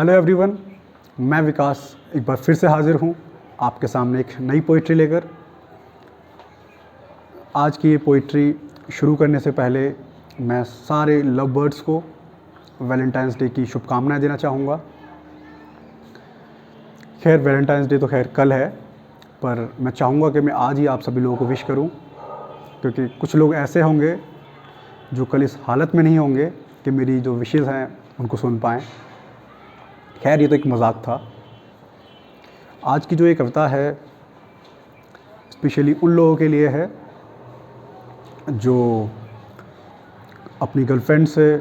Hello everyone, मैं विकास एक बार फिर से हाज़िर हूँ आपके सामने एक नई पोइट्री लेकर। आज की ये पोइट्री शुरू करने से पहले मैं सारे लव बर्ड्स को वैलेंटाइंस डे की शुभकामनाएं देना चाहूँगा। खैर वैलेंटाइंस डे तो खैर कल है, पर मैं चाहूँगा कि मैं आज ही आप सभी लोगों को विश करूँ, क्योंकि कुछ लोग ऐसे होंगे जो कल इस हालत में नहीं होंगे कि मेरी जो विशेज़ हैं उनको सुन पाएँ। खैर ये तो एक मजाक था। आज की जो ये कविता है स्पेशली उन लोगों के लिए है जो अपनी गर्लफ्रेंड से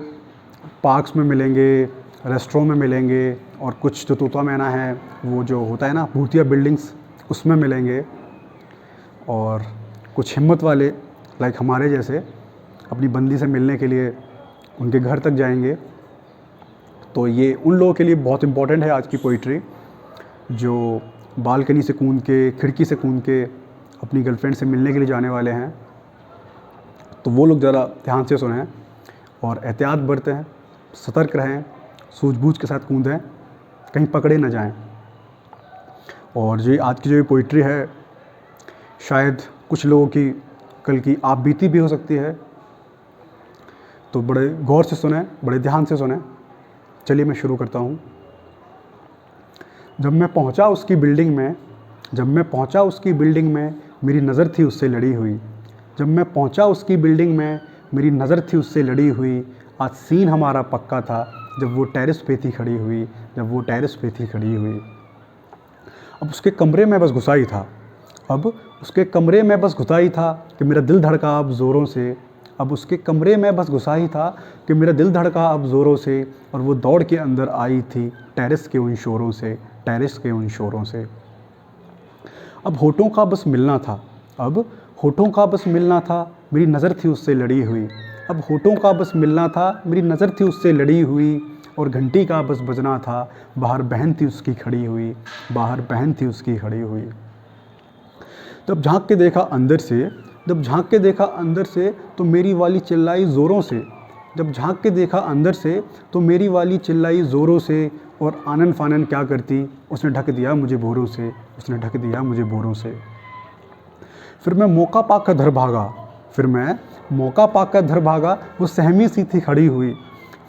पार्क्स में मिलेंगे, रेस्टोरों में मिलेंगे, और कुछ जो तोता मैना है वो जो होता है ना भूतिया बिल्डिंग्स उसमें मिलेंगे, और कुछ हिम्मत वाले लाइक हमारे जैसे अपनी बंदी से मिलने के लिए उनके घर तक जाएंगे। तो ये उन लोगों के लिए बहुत इम्पॉर्टेंट है आज की पोइट्री, जो बालकनी से कूद के, खिड़की से कूद के अपनी गर्लफ्रेंड से मिलने के लिए जाने वाले हैं। तो वो लोग ज़रा ध्यान से सुनें और एहतियात बरतें, सतर्क रहें, सूझबूझ के साथ कूदें, कहीं पकड़े ना जाएं। और जो आज की जो ये पोइट्री है शायद कुछ लोगों की कल की आप बीती भी हो सकती है, तो बड़े गौर से सुनें, बड़े ध्यान से सुनें। चलिए मैं शुरू करता हूँ। जब मैं पहुँचा उसकी बिल्डिंग में, जब मैं पहुँचा उसकी बिल्डिंग में, मेरी नज़र थी उससे लड़ी हुई। जब मैं पहुँचा उसकी बिल्डिंग में, मेरी नज़र थी उससे लड़ी हुई। आज सीन हमारा पक्का था जब वो टेरेस पे थी खड़ी हुई, जब वो टेरेस पे थी खड़ी हुई। अब उसके कमरे में बस घुसा ही था, अब उसके कमरे में बस घुसा ही था कि मेरा दिल धड़का अब ज़ोरों से। अब उसके कमरे में बस घुसा ही था कि मेरा दिल धड़का अब ज़ोरों से, और वो दौड़ के अंदर आई थी टेरेस के उन शोरों से, टेरेस के उन शोरों से। अब होठों का बस मिलना था, अब होठों का बस मिलना था, मेरी नज़र थी उससे लड़ी हुई। अब होठों का बस मिलना था, मेरी नज़र थी उससे लड़ी हुई, और घंटी का बस बजना था, बाहर बहन थी उसकी खड़ी हुई, बाहर बहन थी उसकी खड़ी हुई। तब झांक के देखा अंदर से, जब झांक के देखा अंदर से तो मेरी वाली चिल्लाई ज़ोरों से। जब झांक के देखा अंदर से तो मेरी वाली चिल्लाई ज़ोरों से, और आनन फानन क्या करती, उसने ढक दिया मुझे बोरों से, उसने ढक दिया मुझे बोरों से। फिर मैं मौका पाकर धर भागा, फिर मैं मौका पाकर धर भागा, वो सहमी सी थी खड़ी हुई।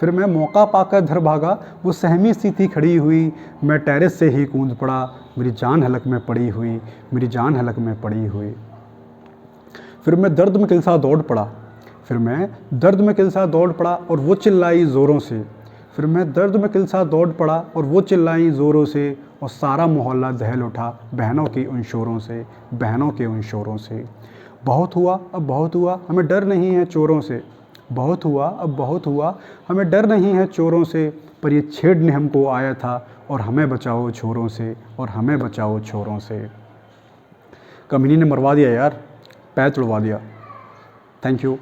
फिर मैं मौका पाकर धर भागा, वो सहमी सी थी खड़ी हुई। मैं टेरेस से ही कूद पड़ा, मेरी जान हलक में पड़ी हुई, मेरी जान हलक में पड़ी हुई। फिर मैं दर्द में किलसा दौड़ पड़ा, फिर मैं दर्द में किलसा दौड़ पड़ा, और वो चिल्लाई ज़ोरों से। फिर मैं दर्द में किलसा दौड़ पड़ा, और वो चिल्लाई ज़ोरों से, और सारा मोहल्ला दहल उठा बहनों की उन शोरों से, बहनों के उन शोरों से। बहुत हुआ अब बहुत हुआ, हमें डर नहीं है चोरों से। बहुत हुआ अब बहुत हुआ, हमें डर नहीं है चोरों से, पर ये छेड़ने हमको आया था, और हमें बचाओ छोरों से, और हमें बचाओ छोरों से। कमीनी ने मरवा दिया यार, पैर तुड़वा दिया। Thank you.